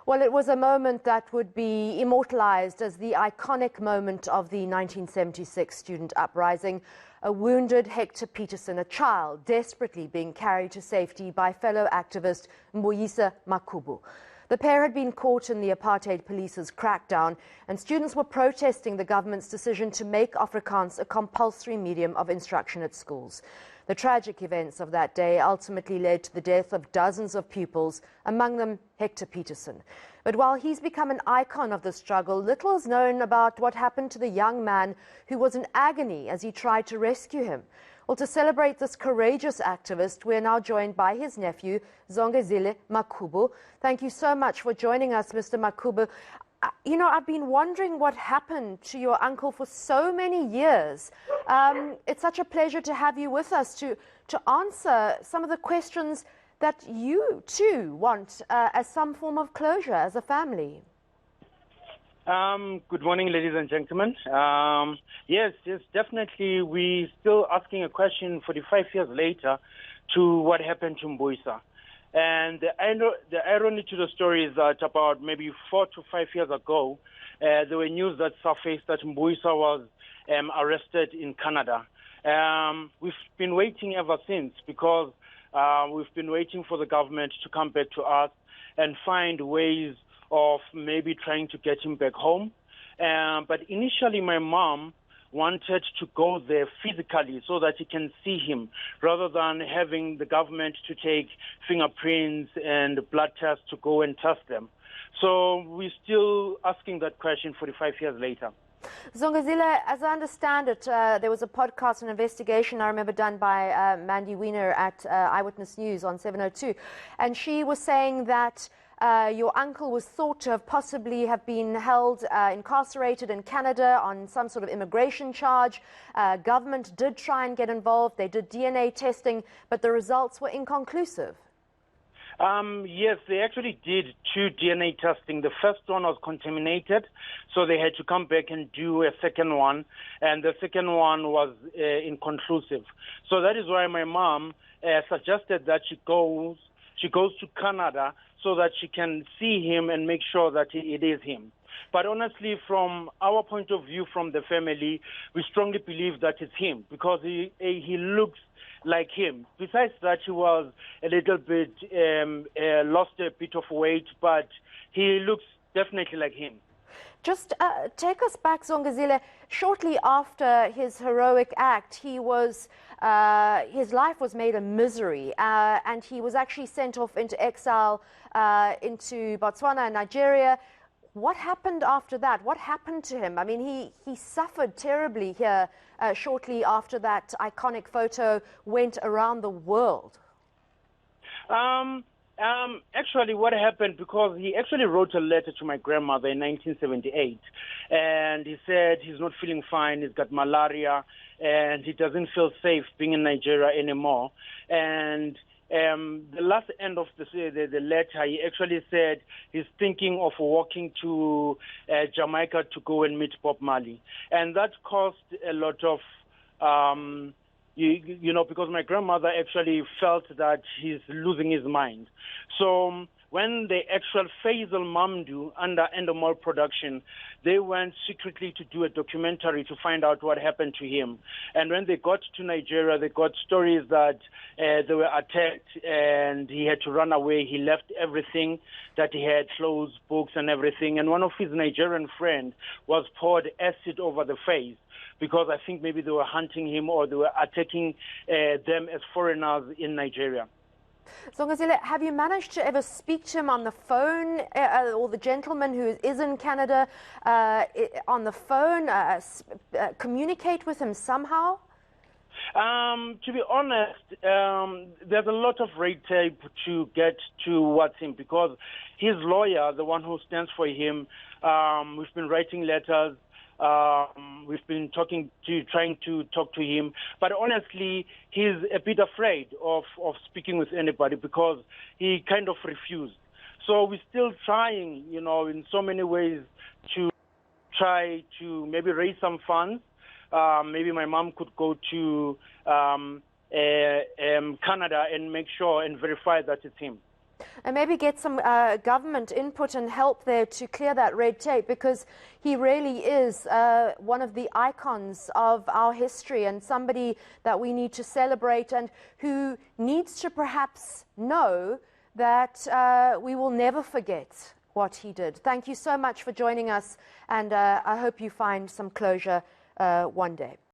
Well, it was a moment that would be immortalized as the iconic moment of the 1976 student uprising. A wounded Hector Peterson, a child, desperately being carried to safety by fellow activist Mbuyisa Makhubu. The pair had been caught in the apartheid police's crackdown, and students were protesting the government's decision to make Afrikaans a compulsory medium of instruction at schools. The tragic events of that day ultimately led to the death of dozens of pupils, among them Hector Peterson. But while he's become an icon of the struggle, little is known about what happened to the young man who was in agony as he tried to rescue him. Well, to celebrate this courageous activist, we're now joined by his nephew, Zongezile Makhubu. Thank you so much for joining us, Mr. Makhubu. You know, I've been wondering what happened to your uncle for so many years. It's such a pleasure to have you with us to answer some of the questions that you, too, want as some form of closure as a family. Good morning, ladies and gentlemen. Yes, definitely. We're still asking a question 45 years later to what happened to Mbuyisa. And the irony to the story is that about maybe 4 to 5 years ago, there were news that surfaced that Mbuyisa was arrested in Canada. We've been waiting ever since because we've been waiting for the government to come back to us and find ways of maybe trying to get him back home. But initially, my mom wanted to go there physically so that he can see him, rather than having the government to take fingerprints and blood tests to go and test them. So we're still asking that question 45 years later. Zongezile, as I understand it, there was a podcast, an investigation I remember done by Mandy Wiener at Eyewitness News on 702, and she was saying that your uncle was thought to have possibly have been held incarcerated in Canada on some sort of immigration charge. Government did try and get involved. They did DNA testing, but the results were inconclusive. Yes, they actually did 2 DNA testing. The first one was contaminated, so they had to come back and do a second one, and the second one was inconclusive. So that is why my mom suggested that she goes to Canada so that she can see him and make sure that it is him. But honestly, from our point of view, from the family, we strongly believe that it's him because he looks like him. Besides that, he was a little bit, lost a bit of weight, but he looks definitely like him. Just take us back, Zongezile. Shortly after his heroic act, his life was made a misery, and he was actually sent off into exile into Botswana and Nigeria. What happened after that? What happened to him? I mean, he suffered terribly here shortly after that iconic photo went around the world. Actually, what happened, because he actually wrote a letter to my grandmother in 1978, and he said he's not feeling fine, he's got malaria, and he doesn't feel safe being in Nigeria anymore. And the last end of the letter, he actually said he's thinking of walking to Jamaica to go and meet Bob Marley. And that caused a lot of you know, because my grandmother actually felt that he's losing his mind. So when the actual Faisal Mamdu under Endemol production, they went secretly to do a documentary to find out what happened to him. And when they got to Nigeria, they got stories that they were attacked and he had to run away. He left everything that he had, clothes, books and everything. And one of his Nigerian friends was poured acid over the face, because I think maybe they were hunting him or they were attacking them as foreigners in Nigeria. Zongezile, have you managed to ever speak to him on the phone, or the gentleman who is in Canada on the phone, communicate with him somehow? To be honest, there's a lot of red tape to get towards him, because his lawyer, the one who stands for him, we've been writing letters. We've been trying to talk to him, but honestly, he's a bit afraid of speaking with anybody because he kind of refused. So we're still trying, you know, in so many ways to try to maybe raise some funds. Maybe my mom could go to Canada and make sure and verify that it's him. And maybe get some government input and help there to clear that red tape, because he really is one of the icons of our history and somebody that we need to celebrate, and who needs to perhaps know that we will never forget what he did. Thank you so much for joining us, and I hope you find some closure one day.